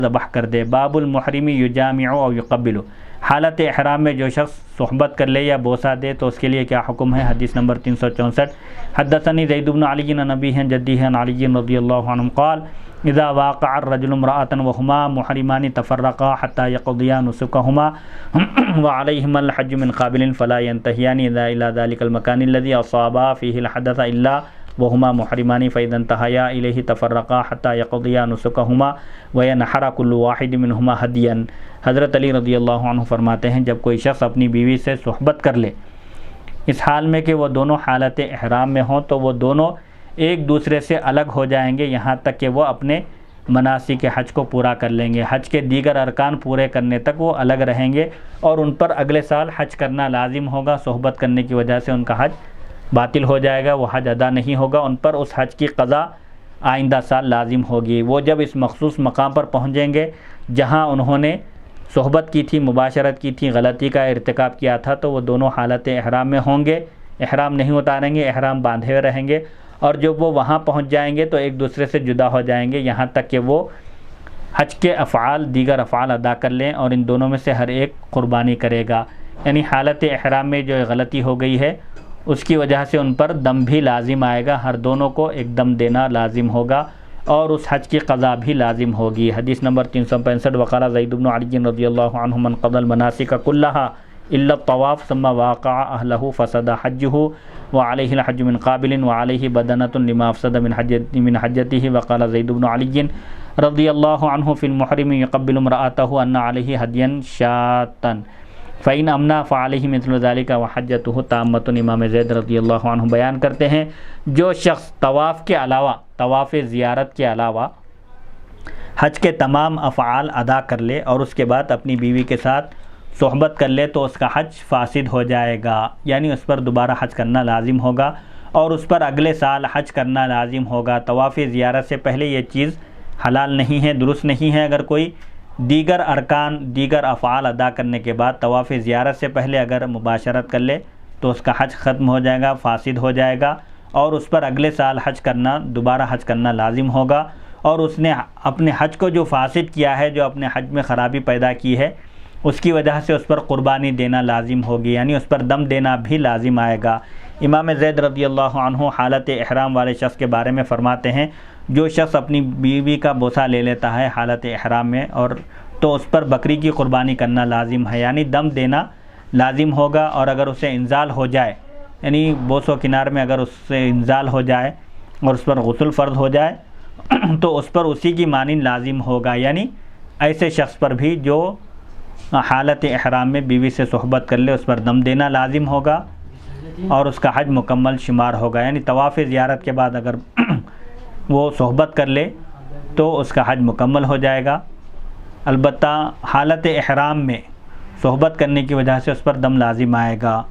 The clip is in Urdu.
ذبح کر دے۔ باب المحرم یجامع او یقبل، حالت احرام میں جو شخص صحبت کر لے یا بوسہ دے تو اس کے لیے کیا حکم ہے؟ حدیث نمبر 364۔ حدثنی زید بن علی عن ابیہ عن جدیہ عن علی رضی اللہ عنہ قال اذا واقع الرجل امرأة وهما محرمان تفرقا حتى يقضيا نسكهما وعليهما الحج من قابل فلا ينتهيان الى ذلك المكان الذي اصابا فيه الحدث الا وهما محرمان فاذا انتهيا اليه تفرقا حتى يقضيا نسكهما وينحر كل واحد منهما هديا۔ حضرت علی رضی اللہ عنہ فرماتے ہیں جب کوئی شخص اپنی بیوی سے صحبت کر لے اس حال میں کہ وہ دونوں حالت احرام میں ہوں تو وہ دونوں ایک دوسرے سے الگ ہو جائیں گے یہاں تک کہ وہ اپنے مناسک حج کو پورا کر لیں گے۔ حج کے دیگر ارکان پورے کرنے تک وہ الگ رہیں گے اور ان پر اگلے سال حج کرنا لازم ہوگا۔ صحبت کرنے کی وجہ سے ان کا حج باطل ہو جائے گا، وہ حج ادا نہیں ہوگا، ان پر اس حج کی قضا آئندہ سال لازم ہوگی۔ وہ جب اس مخصوص مقام پر پہنچیں گے جہاں انہوں نے صحبت کی تھی، مباشرت کی تھی، غلطی کا ارتکاب کیا تھا، تو وہ دونوں حالت احرام میں ہوں گے، احرام نہیں اتاریں گے، احرام باندھے ہوئے رہیں گے، اور جب وہ وہاں پہنچ جائیں گے تو ایک دوسرے سے جدا ہو جائیں گے یہاں تک کہ وہ حج کے دیگر افعال ادا کر لیں، اور ان دونوں میں سے ہر ایک قربانی کرے گا۔ یعنی حالت احرام میں جو غلطی ہو گئی ہے اس کی وجہ سے ان پر دم بھی لازم آئے گا، ہر دونوں کو ایک دم دینا لازم ہوگا اور اس حج کی قضا بھی لازم ہوگی۔ حدیث نمبر 365۔ وقال زید بن علی رضی اللہ عنہ من قضى المناسک كلها الا الطواف ثم واقع اهله فسد حجه وعليه الحج من قابل وعليه بدنة لما افسد من حجته۔ وقال زید بن علی رضی اللہ عنہ فی المحرم يقبل امرأته ان عليه هديا شاة فإن امنا فعليه مثل ذلك وحجته تامة۔ امام زید رضی اللہ عنہ بیان کرتے ہیں جو شخص طواف کے علاوہ، طواف زیارت کے علاوہ حج کے تمام افعال ادا کر لے اور اس کے بعد اپنی بیوی کے ساتھ صحبت کر لے تو اس کا حج فاسد ہو جائے گا، یعنی اس پر دوبارہ حج کرنا لازم ہوگا اور اس پر اگلے سال حج کرنا لازم ہوگا۔ طواف زیارت سے پہلے یہ چیز حلال نہیں ہے، درست نہیں ہے۔ اگر کوئی دیگر ارکان، دیگر افعال ادا کرنے کے بعد طواف زیارت سے پہلے اگر مباشرت کر لے تو اس کا حج ختم ہو جائے گا، فاسد ہو جائے گا، اور اس پر اگلے سال دوبارہ حج کرنا لازم ہوگا، اور اس نے اپنے حج کو جو فاسد کیا ہے، جو اپنے حج میں خرابی پیدا کی ہے، اس کی وجہ سے اس پر قربانی دینا لازم ہوگی، یعنی اس پر دم دینا بھی لازم آئے گا۔ امام زید رضی اللہ عنہ حالت احرام والے شخص کے بارے میں فرماتے ہیں جو شخص اپنی بیوی کا بوسہ لے لیتا ہے حالت احرام میں اور تو اس پر بکری کی قربانی کرنا لازم ہے، یعنی دم دینا لازم ہوگا، اور اگر اسے انزال ہو جائے، یعنی بوس و کنار میں اگر اس سے انزال ہو جائے اور اس پر غسل فرض ہو جائے تو اس پر اسی کی مانند لازم ہوگا، یعنی ایسے شخص پر بھی جو حالت احرام میں بیوی سے صحبت کر لے اس پر دم دینا لازم ہوگا اور اس کا حج مکمل شمار ہوگا۔ یعنی طواف زیارت کے بعد اگر وہ صحبت کر لے تو اس کا حج مکمل ہو جائے گا، البتہ حالت احرام میں صحبت کرنے کی وجہ سے اس پر دم لازم آئے گا۔